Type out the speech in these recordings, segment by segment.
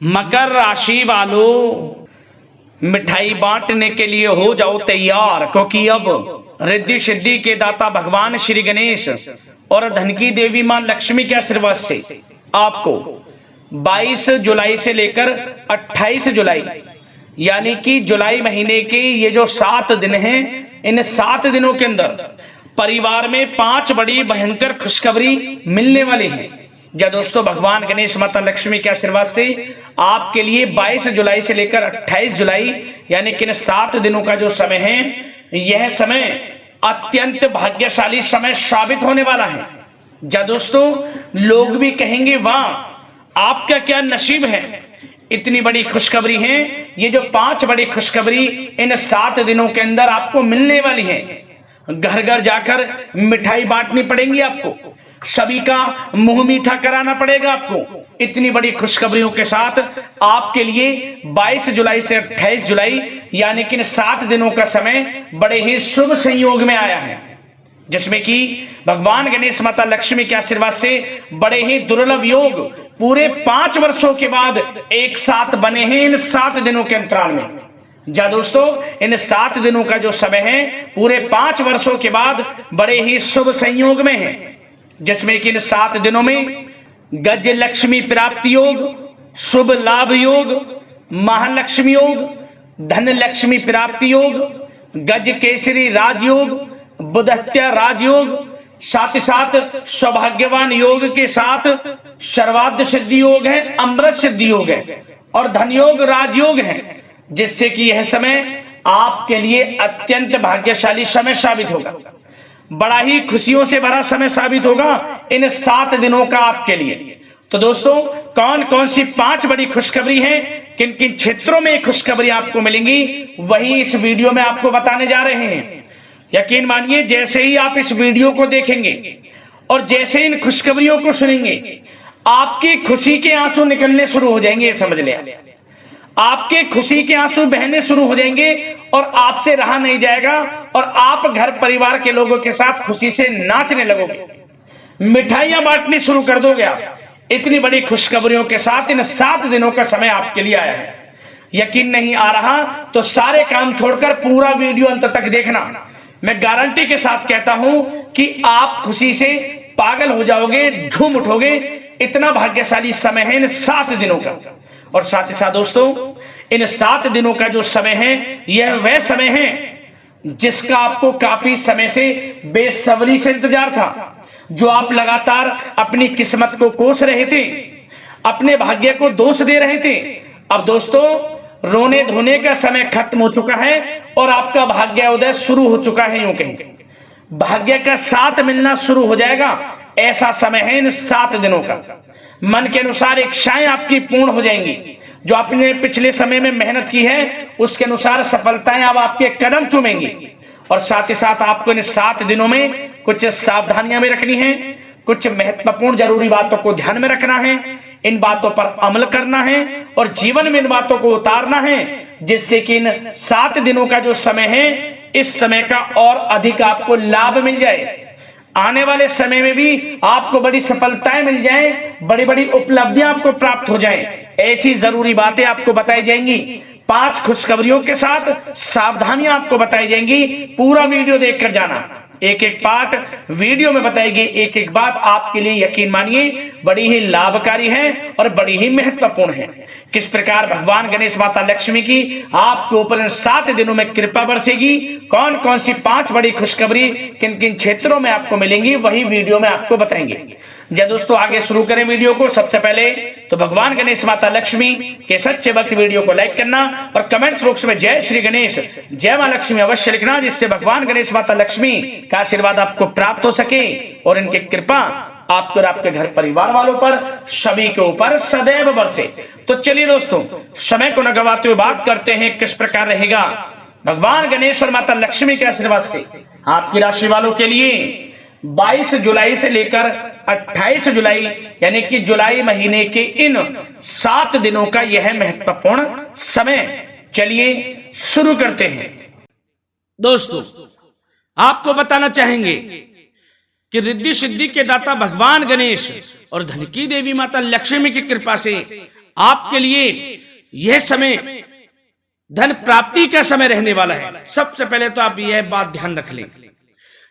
मकर राशि वालों, मिठाई बांटने के लिए हो जाओ तैयार, क्योंकि अब रिद्धि सिद्धि के दाता भगवान श्री गणेश और धन की देवी मां लक्ष्मी के आशीर्वाद से आपको 22 जुलाई से लेकर 28 जुलाई यानी कि जुलाई महीने के ये जो 7 दिन हैं, इन 7 दिनों के अंदर परिवार में 5 बड़ी भयंकर खुशखबरी मिलने वाली है। जय दोस्तों, भगवान गणेश माता लक्ष्मी के आशीर्वाद से आपके लिए 22 जुलाई से लेकर 28 जुलाई यानी कि 7 दिनों का जो समय है, यह समय अत्यंत भाग्यशाली समय साबित होने वाला है। जय दोस्तों, लोग भी कहेंगे वाह, आपका क्या नसीब है, इतनी बड़ी खुशखबरी है। ये जो 5 बड़ी खुशखबरी इन 7 दिनों के अंदर आपको मिलने वाली है। घर घर जाकर मिठाई बांटनी पड़ेंगी आपको, सभी का मुंह मीठा कराना पड़ेगा आपको। इतनी बड़ी खुशखबरियों के साथ आपके लिए 22 जुलाई से 28 जुलाई यानी कि 7 दिनों का समय बड़े ही शुभ संयोग में आया है, जिसमें कि भगवान गणेश माता लक्ष्मी के आशीर्वाद से बड़े ही दुर्लभ योग पूरे 5 वर्षों के बाद एक साथ बने हैं इन 7 दिनों के अंतराल में। जा दोस्तों, इन 7 दिनों का जो समय है पूरे 5 वर्षों के बाद बड़े ही शुभ संयोग में है, जिसमें कि इन 7 दिनों में गज लक्ष्मी प्राप्ति योग, शुभ लाभ योग, महालक्ष्मी योग, धन लक्ष्मी प्राप्ति योग, गज केसरी राजयोग, बुधत्या राजयोग, साथ ही साथ सौभाग्यवान योग के साथ सर्वार्थ सिद्धि योग है, अमृत सिद्धि योग है और धन योग राजयोग है, जिससे कि यह समय आपके लिए अत्यंत भाग्यशाली समय साबित होगा। बड़ा ही खुशियों से भरा समय साबित होगा इन 7 दिनों का आपके लिए। तो दोस्तों, कौन कौन सी 5 बड़ी खुशखबरी हैं, किन किन क्षेत्रों में खुशखबरी आपको मिलेंगी, वही इस वीडियो में आपको बताने जा रहे हैं। यकीन मानिए, जैसे ही आप इस वीडियो को देखेंगे और जैसे इन खुशखबरियों को सुनेंगे, आपकी खुशी के आंसू निकलने शुरू हो जाएंगे। समझ लें, आपके खुशी के आंसू बहने शुरू हो जाएंगे और आपसे रहा नहीं जाएगा और आप घर परिवार के लोगों के साथ खुशी से नाचने लगोगे, मिठाइयां बांटनी शुरू कर दोगे आप। इतनी बड़ी खुशखबरियों के साथ इन 7 दिनों का समय आपके लिए आया है। यकीन नहीं आ रहा तो सारे काम छोड़कर पूरा वीडियो अंत तक देखना। मैं गारंटी के साथ कहता हूं कि आप खुशी से पागल हो जाओगे, झूम उठोगे। इतना भाग्यशाली समय है इन 7 दिनों का। और साथ ही साथ दोस्तों, इन 7 दिनों का जो समय है, यह वह समय है जिसका आपको काफी समय से बेसब्री से इंतजार था, जो आप लगातार अपनी किस्मत को कोस रहे थे, अपने भाग्य को दोष दे रहे थे। अब दोस्तों, रोने धोने का समय खत्म हो चुका है और आपका भाग्य उदय शुरू हो चुका है। यूं कहें, भाग्य का साथ मिलना शुरू हो जाएगा। ऐसा समय है इन 7 दिनों का। मन के अनुसार इच्छाएं आपकी पूर्ण हो जाएंगी। जो आपने पिछले समय में मेहनत की है, उसके अनुसार सफलताएं अब आपके कदम चूमेंगी। और साथ ही साथ आपको इन 7 दिनों में कुछ सावधानियां भी रखनी है, कुछ महत्वपूर्ण जरूरी बातों को ध्यान में रखना है, इन बातों पर अमल करना है और जीवन में इन बातों को उतारना है, जिससे कि इन 7 दिनों का जो समय है, इस समय का और अधिक आपको लाभ मिल जाए। आने वाले समय में भी आपको बड़ी सफलताएं मिल जाएं, बड़ी बड़ी उपलब्धियां आपको प्राप्त हो जाएं। ऐसी जरूरी बातें आपको बताई जाएंगी। 5 खुशखबरियों के साथ सावधानियां आपको बताई जाएंगी। पूरा वीडियो देखकर जाना, एक एक पार्ट वीडियो में बताएगी एक एक बात आपके लिए, यकीन मानिए, बड़ी ही लाभकारी है और बड़ी ही महत्वपूर्ण है। किस प्रकार भगवान गणेश माता लक्ष्मी की आपके ऊपर इन 7 दिनों में कृपा बरसेगी, कौन कौन सी 5 बड़ी खुशखबरी किन किन क्षेत्रों में आपको मिलेंगी, वही वीडियो में आपको बताएंगे। जय दोस्तों, आगे शुरू करें वीडियो को। सबसे पहले तो भगवान गणेश माता लक्ष्मी के सच्चे भक्त वीडियो को लाइक करना और कमेंट्स बॉक्स में जय श्री गणेश, जय मां लक्ष्मी अवश्य लिखना, जिससे भगवान गणेश माता लक्ष्मी का आशीर्वाद आपको प्राप्त हो सके और इनकी कृपा आपको और आपके घर परिवार वालों पर, सभी के ऊपर सदैव बरसे। तो चलिए दोस्तों, समय को न गवाते हुए बात करते हैं किस प्रकार रहेगा भगवान गणेश और माता लक्ष्मी के आशीर्वाद से आपकी राशि वालों के लिए 22 जुलाई से लेकर 28 जुलाई यानी कि जुलाई महीने के इन 7 दिनों का यह महत्वपूर्ण समय। चलिए शुरू करते हैं। दोस्तों, आपको बताना चाहेंगे कि रिद्धि सिद्धि के दाता भगवान गणेश और धन की देवी माता लक्ष्मी की कृपा से आपके लिए यह समय धन प्राप्ति का समय रहने वाला है। सबसे पहले तो आप यह बात ध्यान रख लें,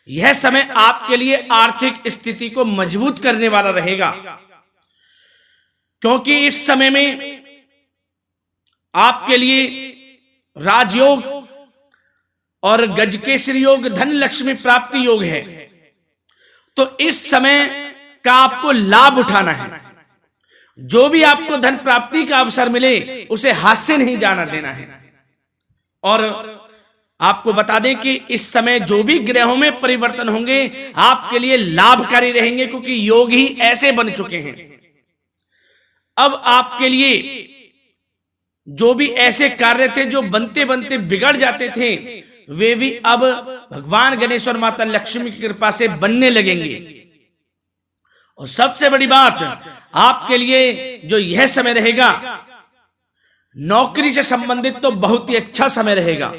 यह समय आपके लिए आर्थिक स्थिति को मजबूत करने वाला रहेगा, क्योंकि इस समय में आपके लिए राजयोग और गजकेसरी योग, धन लक्ष्मी प्राप्ति योग है। तो इस समय का आपको लाभ उठाना है। जो भी आपको धन प्राप्ति का अवसर मिले उसे हाथ से नहीं जाना देना है। और आपको बता दें कि इस समय जो भी ग्रहों में परिवर्तन होंगे आपके लिए लाभकारी रहेंगे, क्योंकि योग ही ऐसे बन चुके हैं। अब आपके लिए जो भी ऐसे कार्य थे जो बनते बनते बिगड़ जाते थे, वे भी अब भगवान गणेश और माता लक्ष्मी की कृपा से बनने लगेंगे। और सबसे बड़ी बात, आपके लिए जो यह समय रहेगा, नौकरी से संबंधित तो बहुत ही अच्छा समय रहेगा।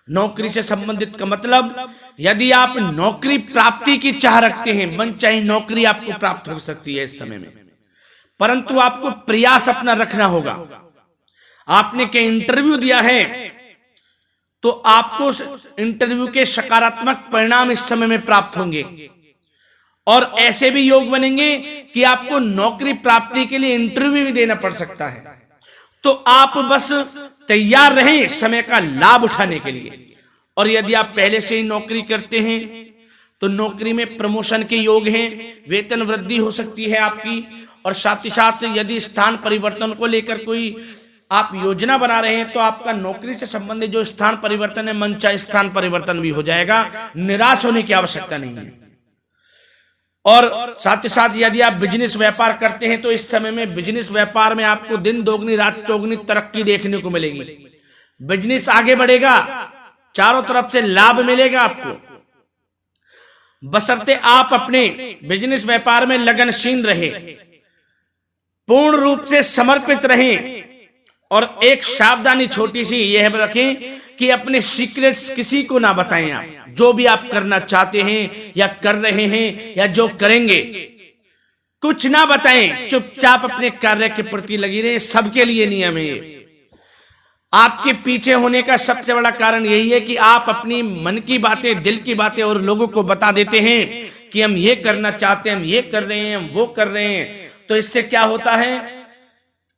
नौकरी से संबंधित का मतलब, यदि आप नौकरी प्राप्ति की चाह रखते हैं, मन चाहे नौकरी आपको प्राप्त हो सकती है इस समय में, परंतु आपको प्रयास अपना रखना होगा। आपने कहीं इंटरव्यू दिया है तो आपको इंटरव्यू के सकारात्मक परिणाम इस समय में प्राप्त होंगे। और ऐसे भी योग बनेंगे कि आपको नौकरी प्राप्ति के लिए इंटरव्यू भी देना पड़ सकता है। तो आप बस तैयार रहें समय का लाभ उठाने के लिए। और यदि आप पहले से ही नौकरी करते हैं तो नौकरी में प्रमोशन के योग हैं, वेतन वृद्धि हो सकती है आपकी। और साथ ही साथ यदि स्थान परिवर्तन को लेकर कोई आप योजना बना रहे हैं तो आपका नौकरी से संबंधित जो स्थान परिवर्तन है, मन चाहे स्थान परिवर्तन भी हो जाएगा। निराश होने की आवश्यकता नहीं है। और साथ ही साथ यदि आप बिजनेस व्यापार करते हैं तो इस समय में बिजनेस व्यापार में आपको दिन दोगुनी रात चौगुनी तरक्की देखने को मिलेगी। बिजनेस आगे बढ़ेगा, चारों तरफ से लाभ मिलेगा आपको, बशर्ते आप अपने बिजनेस व्यापार में लगनशील रहे, पूर्ण रूप से समर्पित रहें। और एक सावधानी छोटी सी यह रखें कि अपने सीक्रेट्स किसी को ना बताएं। आप जो भी आप करना चाहते हैं या कर रहे हैं या जो करेंगे, कुछ ना बताएं, चुपचाप अपने कार्य के प्रति लगी रहे। सबके लिए नियम है ये। आपके पीछे होने का सबसे बड़ा कारण यही है कि आप अपनी मन की बातें, दिल की बातें और लोगों को बता देते हैं कि हम ये करना चाहते हैं, हम ये कर रहे हैं, हम वो कर रहे हैं। तो इससे क्या होता है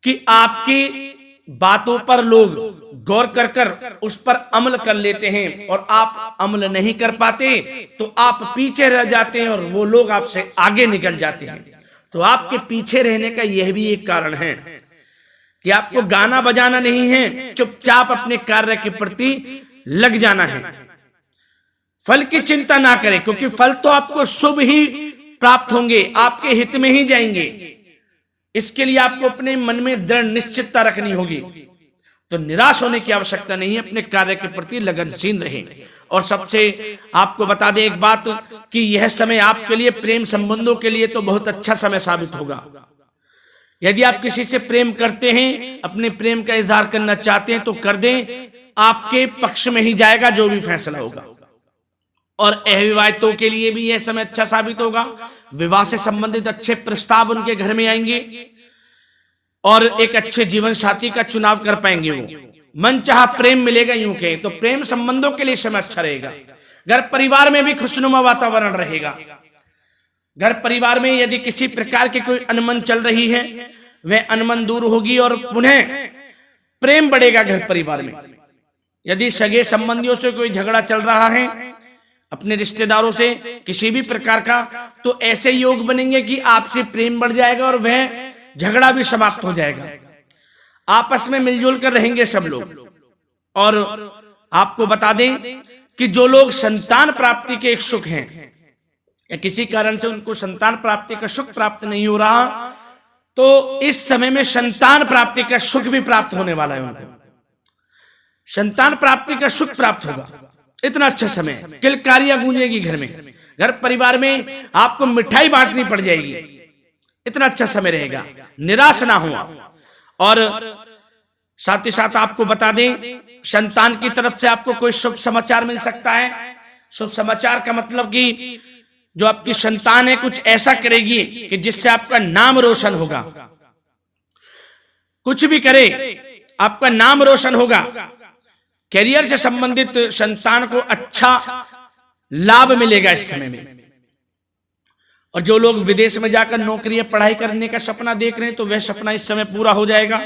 कि आपकी बातों पर लोग गौर कर कर उस पर अमल कर लेते हैं, और आप अमल नहीं कर पाते तो आप पीछे रह जाते हैं और वो लोग आपसे आगे निकल जाते हैं। तो आपके पीछे रहने का यह भी एक कारण है कि आपको गाना बजाना नहीं है, चुपचाप अपने कार्य के प्रति लग जाना है। फल की चिंता ना करें, क्योंकि फल तो आपको शुभ ही प्राप्त होंगे, आपके हित में ही जाएंगे। इसके लिए आपको अपने मन में दृढ़ निश्चितता रखनी होगी। तो निराश होने की आवश्यकता नहीं है, अपने कार्य के प्रति लगनशील रहें। और सबसे आपको बता दें एक बात कि यह समय आपके लिए प्रेम संबंधों के लिए तो बहुत अच्छा समय साबित होगा। यदि आप किसी से प्रेम करते हैं, अपने प्रेम का इजहार करना चाहते हैं तो कर दें, आपके पक्ष में ही जाएगा जो भी फैसला होगा। और अविवाहितों के लिए भी यह समय अच्छा साबित होगा। विवाह से संबंधित अच्छे प्रस्ताव उनके घर में आएंगे और एक अच्छे जीवन साथी का चुनाव कर पाएंगे। वो मन चाहा प्रेम मिलेगा, यूं कहें तो प्रेम संबंधों के लिए समय अच्छा रहेगा। घर परिवार में भी खुशनुमा वातावरण रहेगा। घर परिवार में यदि किसी प्रकार की कोई अनमन चल रही है, वह अनमन दूर होगी और पुनः प्रेम बढ़ेगा घर परिवार में। यदि सगे संबंधियों से कोई झगड़ा चल रहा है, अपने रिश्तेदारों से किसी भी प्रकार का, तो ऐसे योग बनेंगे कि आपसे प्रेम बढ़ जाएगा और वह झगड़ा भी समाप्त हो जाएगा। आपस में मिलजुल कर रहेंगे सब लोग। और आपको बता दें कि जो लोग संतान प्राप्ति के इच्छुक हैं या किसी कारण से उनको संतान प्राप्ति का सुख प्राप्त नहीं हो रहा, तो इस समय में संतान प्राप्ति का सुख भी प्राप्त होने वाला है। उनको संतान प्राप्ति का सुख प्राप्त होगा। इतना अच्छा समय, किलकारियां गूंजेगी घर में, घर परिवार में आपको मिठाई बांटनी पड़ जाएगी। इतना अच्छा समय रहेगा, निराश ना हो। और साथ ही साथ आपको बता दें, संतान की तरफ से आपको कोई शुभ समाचार मिल सकता है। शुभ समाचार का मतलब कि जो आपकी संतान है कुछ ऐसा करेगी कि जिससे आपका नाम रोशन होगा। कुछ भी करे आपका नाम रोशन होगा। करियर से संबंधित संतान को अच्छा लाभ मिलेगा इस समय में। और जो लोग विदेश में जाकर नौकरी या पढ़ाई करने का सपना देख रहे हैं तो वह सपना इस समय पूरा हो जाएगा।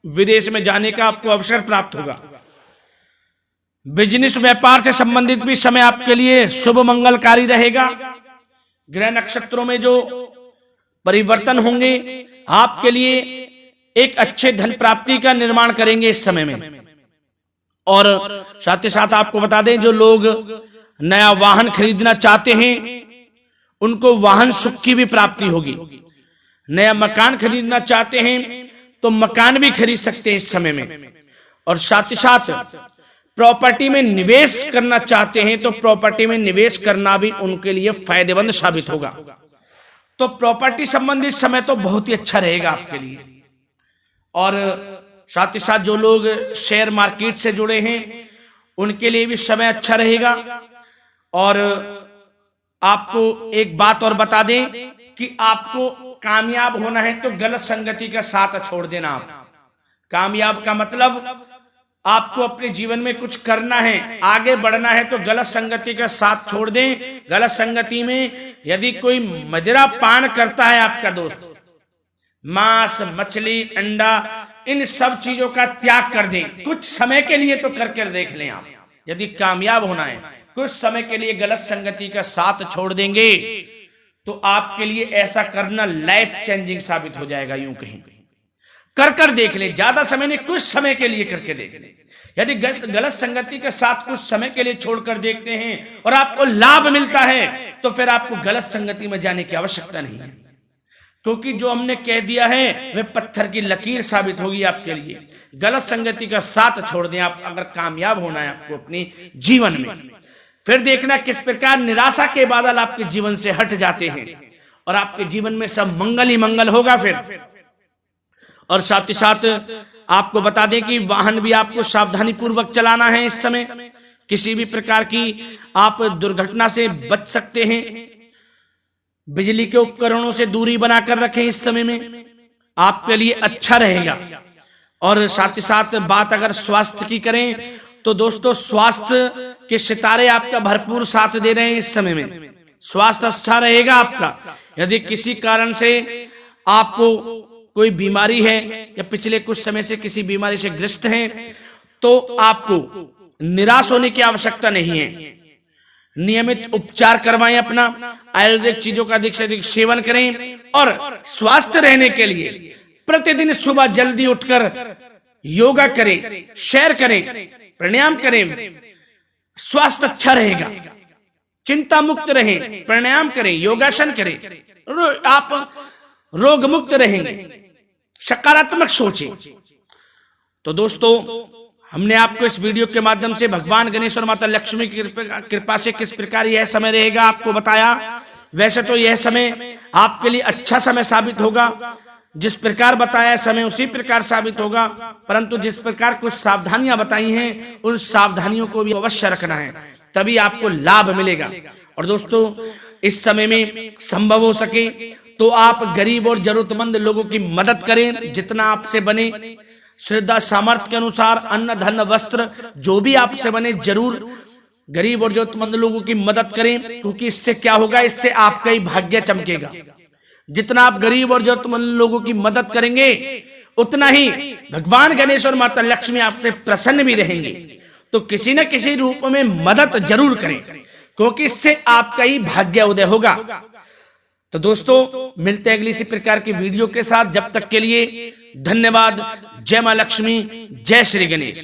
विदेश में जाने का आपको अवसर प्राप्त होगा। बिजनेस व्यापार से संबंधित भी समय आपके लिए शुभ मंगलकारी रहेगा। ग्रह नक्षत्रों में जो परिवर्तन होंगे आपके लिए एक अच्छे धन प्राप्ति का निर्माण करेंगे इस समय में। और साथ ही साथ आपको बता दें, जो लोग नया वाहन खरीदना चाहते हैं उनको वाहन सुख की भी प्राप्ति होगी। नया मकान खरीदना चाहते हैं तो मकान भी खरीद सकते हैं इस समय में। और साथ ही साथ प्रॉपर्टी में निवेश करना चाहते हैं तो प्रॉपर्टी में निवेश करना भी उनके लिए फायदेमंद साबित होगा। तो प्रॉपर्टी संबंधित समय तो बहुत ही अच्छा रहेगा आपके लिए। और साथ ही साथ जो लोग शेयर मार्केट से जुड़े हैं उनके लिए भी समय अच्छा रहेगा। और आपको एक बात और बता दें कि आपको कामयाब होना है तो गलत संगति का साथ छोड़ देना। आप कामयाब का मतलब आपको अपने जीवन में कुछ करना है, आगे बढ़ना है तो गलत संगति का साथ छोड़ दें। गलत संगति में यदि कोई मदिरा पान करता है आपका दोस्त, मांस मछली अंडा इन सब चीजों का त्याग कर दें। कुछ समय के लिए तो करके देख लें आप। यदि कामयाब होना है कुछ समय के लिए गलत संगति का साथ छोड़ देंगे तो आपके लिए ऐसा करना लाइफ चेंजिंग साबित हो जाएगा। यूं कहीं कर देख ले, ज्यादा समय नहीं, कुछ समय के लिए करके देख ले। यदि गलत संगति के साथ कुछ समय के लिए छोड़कर देखते हैं और आपको लाभ मिलता है तो फिर आपको गलत संगति में जाने की आवश्यकता नहीं है, क्योंकि जो हमने कह दिया है वह पत्थर की लकीर साबित होगी आपके लिए। गलत संगति का साथ छोड़ दें आप अगर कामयाब होना है आपको अपने जीवन में। फिर देखना किस प्रकार निराशा के बादल आपके जीवन से हट जाते हैं और आपके जीवन में सब मंगल ही मंगल होगा फिर। और साथ ही साथ आपको बता दें कि वाहन भी आपको सावधानी पूर्वक चलाना है इस समय। किसी भी प्रकार की आप दुर्घटना से बच सकते हैं। बिजली के उपकरणों से दूरी बनाकर रखें इस समय में, आपके लिए अच्छा रहेगा। और साथ ही साथ बात अगर स्वास्थ्य की करें तो दोस्तों स्वास्थ्य के सितारे आपका भरपूर साथ दे रहे हैं इस समय में। स्वास्थ्य अच्छा रहेगा आपका। यदि किसी कारण से आपको कोई बीमारी है या पिछले कुछ समय से किसी बीमारी से ग्रस्त हैं तो आपको निराश होने की आवश्यकता नहीं है। नियमित उपचार करवाएं, अपना आयुर्वेदिक चीजों का अधिक से अधिक सेवन करें। और स्वस्थ रहने के लिए प्रतिदिन सुबह जल्दी उठकर योगा करें, सैर करें, प्राणायाम करें। स्वास्थ्य अच्छा रहेगा। चिंता मुक्त रहें, प्राणायाम करें, योगासन करें, आप रोग मुक्त रहेंगे। सकारात्मक सोचें। तो दोस्तों हमने आपको इस वीडियो के माध्यम से भगवान गणेश और माता लक्ष्मी की कृपा से किस प्रकार यह समय रहेगा आपको बताया। वैसे तो यह समय आपके लिए अच्छा समय साबित होगा। जिस प्रकार बताया समय उसी प्रकार साबित होगा, परंतु जिस प्रकार कुछ सावधानियां बताई हैं उन सावधानियों को भी अवश्य रखना है, तभी आपको लाभ मिलेगा। और दोस्तों इस समय में संभव हो सके तो आप गरीब और जरूरतमंद लोगों की मदद करें जितना आपसे बने। श्रद्धा सामर्थ्य के अनुसार अन्न धन वस्त्र जो भी आपसे बने जरूर गरीब और जरूरतमंद लोगों की मदद करें, क्योंकि इससे क्या होगा, इससे आपका ही भाग्य चमकेगा। जितना आप गरीब और जरूरतमंद लोगों की मदद करेंगे उतना ही भगवान गणेश और माता लक्ष्मी आपसे प्रसन्न भी रहेंगे। तो किसी न किसी रूप में मदद जरूर करें, क्योंकि इससे आपका ही भाग्य उदय होगा। तो दोस्तों मिलते हैं अगली इसी प्रकार की वीडियो के साथ। जब तक के लिए धन्यवाद। जय मां लक्ष्मी, जय श्री गणेश।